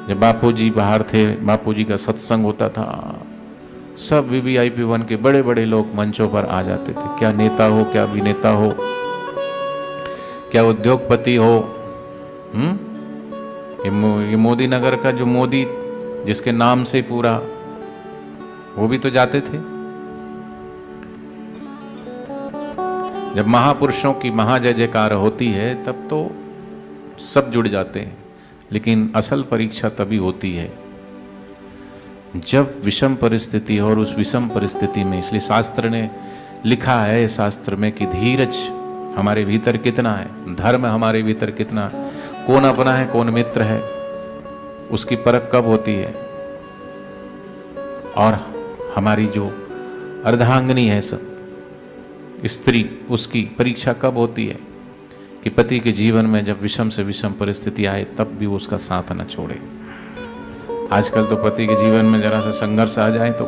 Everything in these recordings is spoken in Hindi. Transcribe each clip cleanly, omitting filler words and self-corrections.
जब बापूजी बाहर थे, बापूजी का सत्संग होता था, सब VVIP 1 के बड़े बड़े लोग मंचों पर आ जाते थे। क्या नेता हो, क्या अभिनेता हो, क्या उद्योगपति हो। ये मोदी नगर का जो मोदी जिसके नाम से पूरा, वो भी तो जाते थे। जब महापुरुषों की महाजय जयकार होती है तब तो सब जुड़ जाते हैं, लेकिन असल परीक्षा तभी होती है जब विषम परिस्थिति हो। और उस विषम परिस्थिति में, इसलिए शास्त्र ने लिखा है, शास्त्र में कि धीरज हमारे भीतर कितना है, धर्म हमारे भीतर कितना है, कौन अपना है कौन मित्र है, उसकी परख कब होती है। और हमारी जो अर्धांगिनी है सब स्त्री, उसकी परीक्षा कब होती है कि पति के जीवन में जब विषम से विषम परिस्थिति आए तब भी वो उसका साथ न छोड़े। आजकल तो पति के जीवन में जरा सा संघर्ष आ जाए तो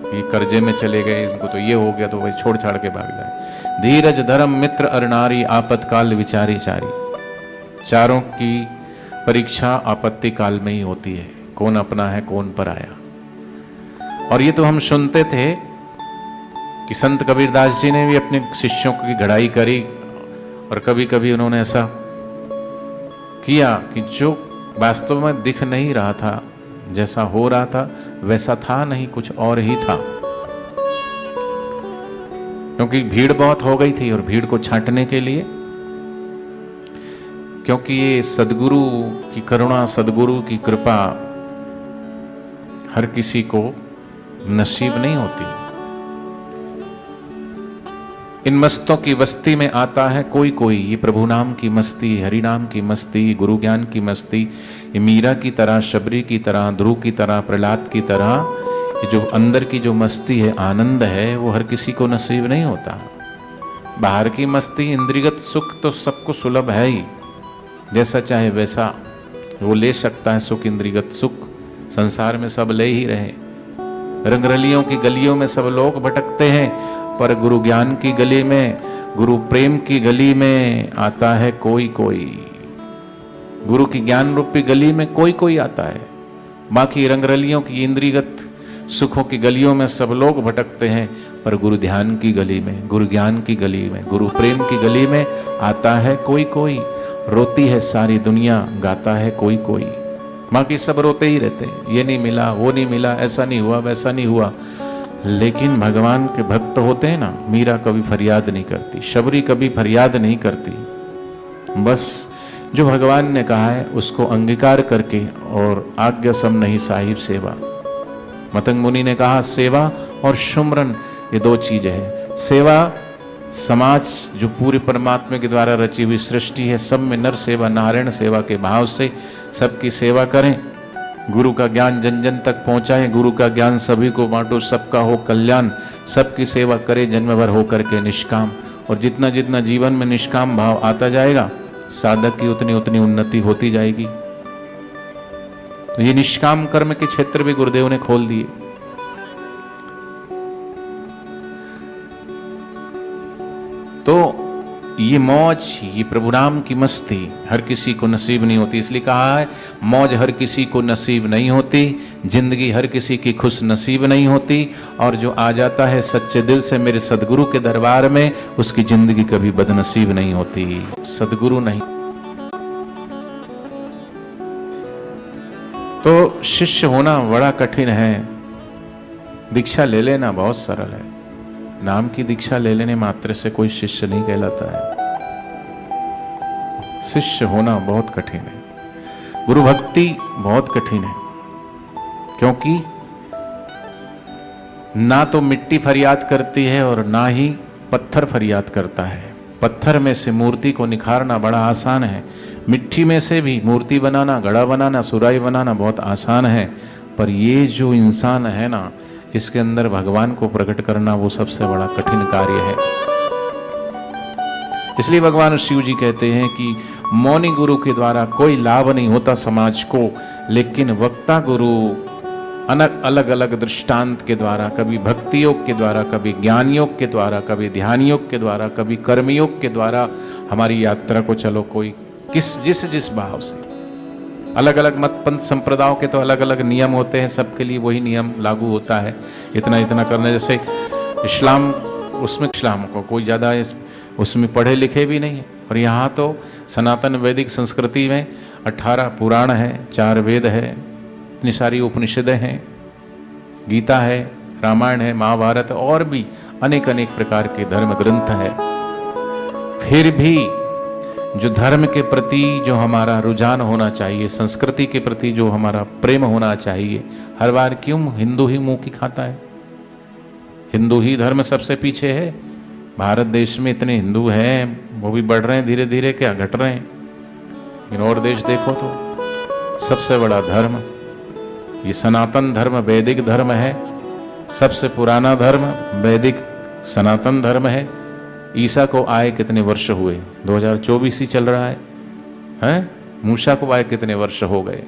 ये कर्जे में चले गए, इनको तो ये हो गया, तो वही छोड़ छाड़ के भाग जाए। धीरज धर्म मित्र अर नारी, आपत्काल विचारी चारी। चारों की परीक्षा आपत्ति काल में ही होती है, कौन अपना है कौन पराया। और ये तो हम सुनते थे कि संत कबीरदास जी ने भी अपने शिष्यों की घड़ाई करी, और कभी कभी उन्होंने ऐसा किया कि जो वास्तव में दिख नहीं रहा था, जैसा हो रहा था वैसा था नहीं, कुछ और ही था। क्योंकि भीड़ बहुत हो गई थी, और भीड़ को छांटने के लिए, क्योंकि ये सदगुरु की करुणा, सदगुरु की कृपा हर किसी को नसीब नहीं होती। इन मस्तों की बस्ती में आता है कोई कोई, ये प्रभु नाम की मस्ती, हरि नाम की मस्ती, गुरु ज्ञान की मस्ती, ये मीरा की तरह, शबरी की तरह, ध्रुव की तरह, प्रहलाद की तरह, ये जो अंदर की जो मस्ती है, आनंद है, वो हर किसी को नसीब नहीं होता। बाहर की मस्ती, इंद्रियगत सुख तो सबको सुलभ है ही, जैसा चाहे वैसा वो ले सकता है सुख, इंद्रियगत सुख संसार में सब ले ही रहे। रंगरलियों की गलियों में सब लोग भटकते हैं, पर गुरु ज्ञान की गली में, गुरु प्रेम की गली में आता है कोई कोई। गुरु की ज्ञान रूपी गली में कोई कोई आता है। बाकी रंगरलियों की इंद्रियगत सुखों की गलियों में सब लोग भटकते हैं, पर गुरु ध्यान की गली में, गुरु ज्ञान की गली में, गुरु प्रेम की गली में आता है कोई कोई। रोती है सारी दुनिया, गाता है कोई कोई। बाकी सब रोते ही रहते हैं, ये नहीं मिला, वो नहीं मिला, ऐसा नहीं हुआ, वैसा नहीं हुआ। लेकिन भगवान के भक्त होते हैं ना, मीरा कभी फरियाद नहीं करती, शबरी कभी फरियाद नहीं करती। बस जो भगवान ने कहा है उसको अंगीकार करके, और आज्ञा सम नहीं साहिब सेवा। मतंग मुनि ने कहा सेवा और सुमरन ये दो चीजें हैं। सेवा समाज जो पूरे परमात्मा के द्वारा रची हुई सृष्टि है, सब में नर सेवा नारायण सेवा के भाव से सबकी सेवा करें। गुरु का ज्ञान जन जन तक पहुंचाएं, गुरु का ज्ञान सभी को बांटो, सबका हो कल्याण, सबकी सेवा करे जन्म भर होकर के निष्काम। और जितना जितना जीवन में निष्काम भाव आता जाएगा, साधक की उतनी उतनी उन्नति होती जाएगी। तो ये निष्काम कर्म के क्षेत्र भी गुरुदेव ने खोल दिए। तो ये मौज, ये प्रभु नाम की मस्ती हर किसी को नसीब नहीं होती। इसलिए कहा है मौज हर किसी को नसीब नहीं होती, जिंदगी हर किसी की खुश नसीब नहीं होती। और जो आ जाता है सच्चे दिल से मेरे सदगुरु के दरबार में, उसकी जिंदगी कभी बदनसीब नहीं होती। सदगुरु नहीं तो शिष्य होना बड़ा कठिन है। दीक्षा ले लेना बहुत सरल है। नाम की दीक्षा ले लेने मात्र से कोई शिष्य नहीं कहलाता है। शिष्य होना बहुत कठिन है। गुरु भक्ति बहुत कठिन है, क्योंकि ना तो मिट्टी फरियाद करती है और ना ही पत्थर फरियाद करता है। पत्थर में से मूर्ति को निखारना बड़ा आसान है, मिट्टी में से भी मूर्ति बनाना, घड़ा बनाना, सुराही बनाना बहुत आसान है। पर ये जो इंसान है ना, इसके अंदर भगवान को प्रकट करना वो सबसे बड़ा कठिन कार्य है। इसलिए भगवान शिव जी कहते हैं कि मौनी गुरु के द्वारा कोई लाभ नहीं होता समाज को, लेकिन वक्ता गुरु अलग अलग दृष्टांत के द्वारा, कभी भक्ति योग के द्वारा, कभी ज्ञान योग के द्वारा, कभी ध्यान योग के द्वारा, कभी कर्म योग के द्वारा हमारी यात्रा को चलो कोई जिस भाव से अलग अलग मत पंथ संप्रदायों के तो अलग अलग नियम होते हैं, सबके लिए वही नियम लागू होता है, इतना इतना करने। जैसे इस्लाम, उसमें इस्लाम को कोई ज़्यादा उसमें पढ़े लिखे भी नहीं है। और यहाँ तो सनातन वैदिक संस्कृति में 18 पुराण है, 4 वेद है, इतनी सारी उपनिषदें हैं, गीता है, रामायण है, महाभारत है, और भी अनेक अनेक प्रकार के धर्म ग्रंथ है। फिर भी जो धर्म के प्रति जो हमारा रुझान होना चाहिए, संस्कृति के प्रति जो हमारा प्रेम होना चाहिए, हर बार क्यों हिंदू ही मुंह की खाता है? हिंदू ही धर्म सबसे पीछे है। भारत देश में इतने हिंदू हैं, वो भी बढ़ रहे हैं धीरे धीरे, क्या घट रहे हैं? लेकिन और देश देखो तो सबसे बड़ा धर्म ये सनातन धर्म, वैदिक धर्म है। सबसे पुराना धर्म वैदिक सनातन धर्म है। ईसा को आए कितने वर्ष हुए? 2024 ही चल रहा है, हैं? मूसा को आए कितने वर्ष हो गए?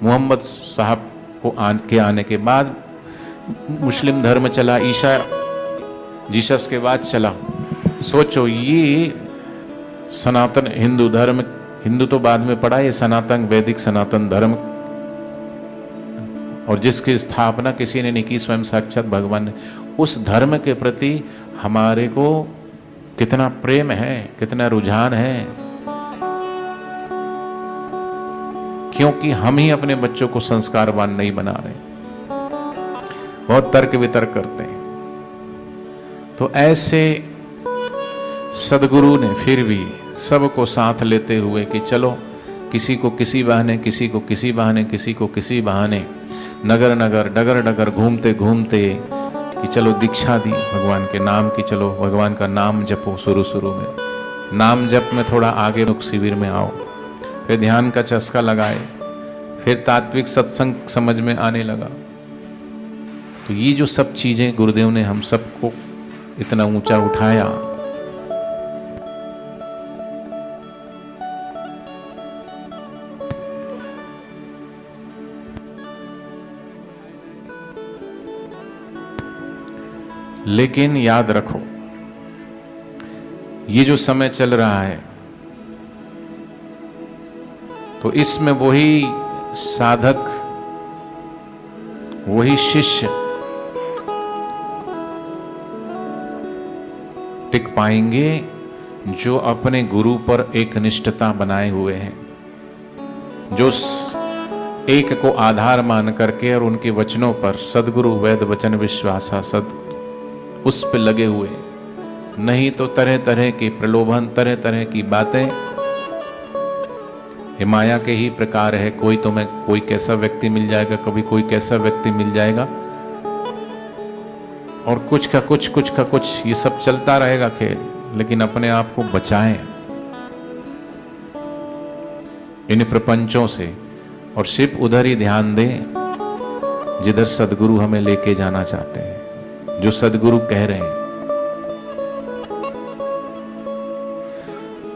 मोहम्मद साहब को आने के बाद मुस्लिम धर्म चला, ईसा जीसस के बाद चला। सोचो, ये सनातन हिंदू धर्म, हिंदू तो बाद में पड़ा, ये सनातन वैदिक सनातन धर्म, और जिसकी स्थापना किसी ने नहीं की, स्वयं साक्षात भगवान ने। उस धर्म के प्रति हमारे को कितना प्रेम है, कितना रुझान है, क्योंकि हम ही अपने बच्चों को संस्कारवान नहीं बना रहे, बहुत तर्क वितर्क करते हैं। तो ऐसे सदगुरु ने फिर भी सबको साथ लेते हुए कि चलो, किसी को किसी बहाने, किसी को किसी बहाने, किसी को किसी बहाने, नगर नगर डगर डगर घूमते घूमते कि चलो दीक्षा दी भगवान के नाम की, चलो भगवान का नाम जपो। शुरू में नाम जप में थोड़ा आगे रुक, शिविर में आओ, फिर ध्यान का चस्का लगाए, फिर तात्विक सत्संग समझ में आने लगा। तो ये जो सब चीजें गुरुदेव ने हम सबको इतना ऊंचा उठाया, लेकिन याद रखो, ये जो समय चल रहा है तो इसमें वही साधक, वही शिष्य टिक पाएंगे जो अपने गुरु पर एक निष्ठता बनाए हुए हैं, जो एक को आधार मान करके और उनके वचनों पर, सदगुरु वेद वचन विश्वासा सद, उस पे लगे हुए। नहीं तो तरह तरह के प्रलोभन, तरह तरह की बातें, ये माया के ही प्रकार है। कोई तो मैं कोई कैसा व्यक्ति मिल जाएगा, कभी कोई कैसा व्यक्ति मिल जाएगा, और कुछ का कुछ, कुछ का कुछ, ये सब चलता रहेगा खेल। लेकिन अपने आप को बचाएं इन प्रपंचों से, और सिर्फ उधर ही ध्यान दें जिधर सदगुरु हमें लेके जाना चाहते हैं, जो सदगुरु कह रहे हैं।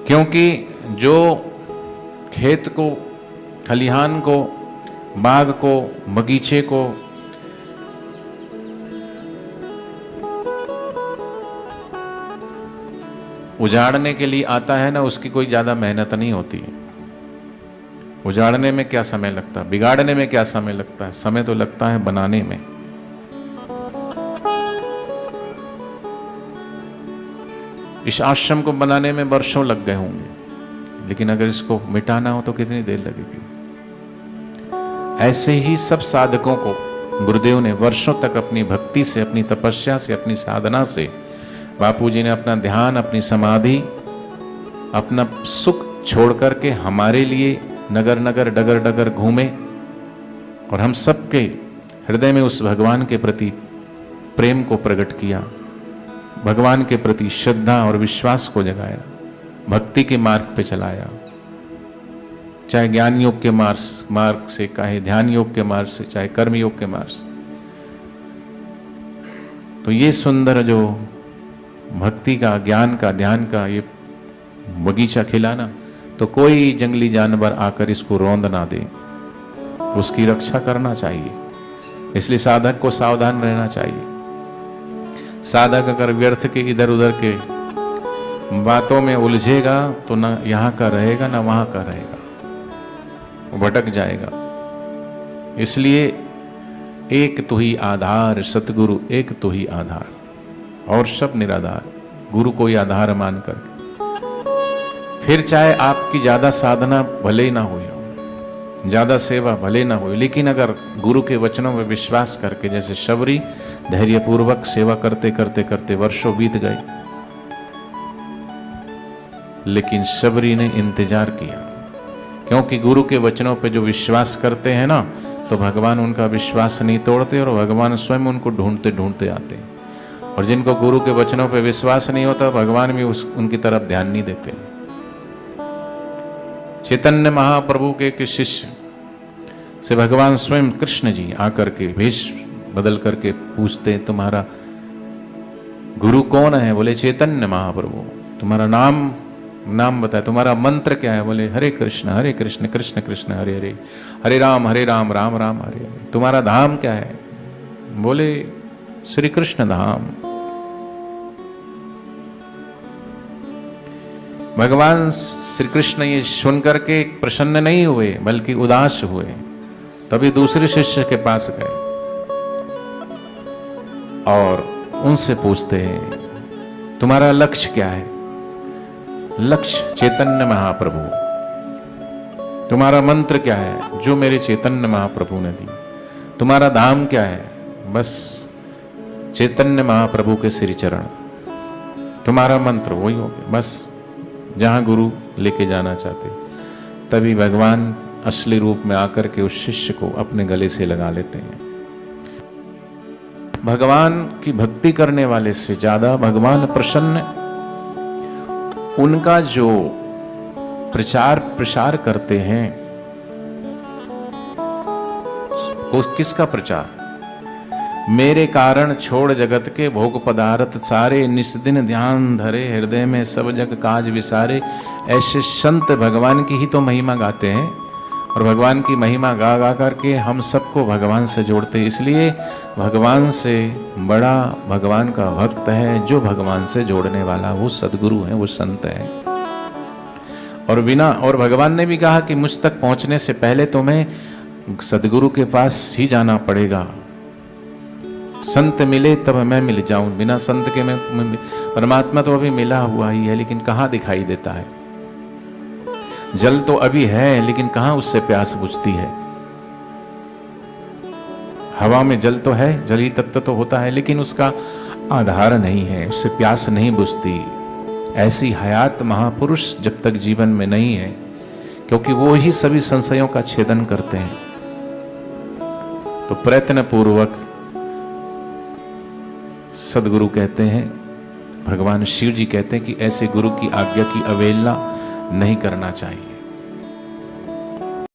क्योंकि जो खेत को, खलिहान को, बाग को, बगीचे को उजाड़ने के लिए आता है ना, उसकी कोई ज्यादा मेहनत नहीं होती है। उजाड़ने में क्या समय लगता है, बिगाड़ने में क्या समय लगता है? समय तो लगता है बनाने में। इस आश्रम को बनाने में वर्षों लग गए होंगे, लेकिन अगर इसको मिटाना हो तो कितनी देर लगेगी? ऐसे ही सब साधकों को गुरुदेव ने वर्षों तक अपनी भक्ति से, अपनी तपस्या से, अपनी साधना से, बापूजी ने अपना ध्यान, अपनी समाधि, अपना सुख छोड़ करके हमारे लिए नगर नगर डगर डगर घूमे, और हम सबके हृदय में उस भगवान के प्रति प्रेम को प्रकट किया, भगवान के प्रति श्रद्धा और विश्वास को जगाया, भक्ति के मार्ग पे चलाया, चाहे ज्ञान योग के मार्ग से, चाहे ध्यान योग के मार्ग से, चाहे कर्म योग के मार्ग से। तो ये सुंदर जो भक्ति का, ज्ञान का, ध्यान का ये बगीचा खिलाना, तो कोई जंगली जानवर आकर इसको रौंद ना दे, तो उसकी रक्षा करना चाहिए। इसलिए साधक को सावधान रहना चाहिए। साधक अगर व्यर्थ के इधर उधर के बातों में उलझेगा तो ना यहाँ का रहेगा ना वहाँ का रहेगा, वो भटक जाएगा। इसलिए एक तो ही आधार सतगुरु, एक तो ही आधार, और सब निराधार। गुरु को ही आधार मानकर फिर चाहे आपकी ज्यादा साधना भले ही ना हुई हो, ज्यादा सेवा भले ना हुई, लेकिन अगर गुरु के वचनों में विश्वास करके, जैसे शबरी धैर्यपूर्वक सेवा करते करते करते वर्षों बीत गए, लेकिन शबरी ने इंतजार किया, क्योंकि गुरु के वचनों पे जो विश्वास करते हैं ना, तो भगवान उनका विश्वास नहीं तोड़ते और भगवान स्वयं उनको ढूंढते ढूंढते आते हैं। और जिनको गुरु के वचनों पे विश्वास नहीं होता, भगवान भी उनकी तरफ ध्यान नहीं देते। चैतन्य महाप्रभु के एक शिष्य से भगवान स्वयं कृष्ण जी आकर के वेश बदल करके पूछते, तुम्हारा गुरु कौन है? बोले चैतन्य महाप्रभु। तुम्हारा नाम बताए, तुम्हारा मंत्र क्या है? बोले हरे कृष्ण कृष्ण कृष्ण हरे हरे, हरे राम राम राम हरे हरे। तुम्हारा धाम क्या है? बोले श्री कृष्ण धाम। भगवान श्री कृष्ण ये सुनकर के प्रसन्न नहीं हुए, बल्कि उदास हुए। तभी दूसरे शिष्य के पास गए और उनसे पूछते हैं, तुम्हारा लक्ष्य क्या है? लक्ष्य चैतन्य महाप्रभु। तुम्हारा मंत्र क्या है? जो मेरे चैतन्य महाप्रभु ने दी। तुम्हारा धाम क्या है? बस चैतन्य महाप्रभु के श्री चरण। तुम्हारा मंत्र वही हो गया, बस जहां गुरु लेके जाना चाहते। तभी भगवान असली रूप में आकर के उस शिष्य को अपने गले से लगा लेते हैं। भगवान की भक्ति करने वाले से ज्यादा भगवान प्रसन्न उनका जो प्रचार प्रसार करते हैं। किसका प्रचार? मेरे कारण छोड़ जगत के भोग पदार्थ सारे, निस्दिन ध्यान धरे हृदय में सब जग काज विसारे। ऐसे संत भगवान की ही तो महिमा गाते हैं, और भगवान की महिमा गा गा करके हम सबको भगवान से जोड़ते हैं। इसलिए भगवान से बड़ा भगवान का भक्त है, जो भगवान से जोड़ने वाला, वो सदगुरु है, वो संत है। और भगवान ने भी कहा कि मुझ तक पहुंचने से पहले तुम्हें सदगुरु के पास ही जाना पड़ेगा। संत मिले तब मैं मिल जाऊं, बिना संत के मैं परमात्मा तो अभी मिला हुआ ही है, लेकिन कहां दिखाई देता है। जल तो अभी है, लेकिन कहां उससे प्यास बुझती है। हवा में जल तो है, जल ही तत्व तो होता है, लेकिन उसका आधार नहीं है, उससे प्यास नहीं बुझती। ऐसी हयात महापुरुष जब तक जीवन में नहीं है, क्योंकि वो ही सभी संशयों का छेदन करते हैं, तो प्रयत्न पूर्वक सदगुरु कहते हैं, भगवान शिव जी कहते हैं कि ऐसे गुरु की आज्ञा की अवहेलना नहीं करना चाहिए।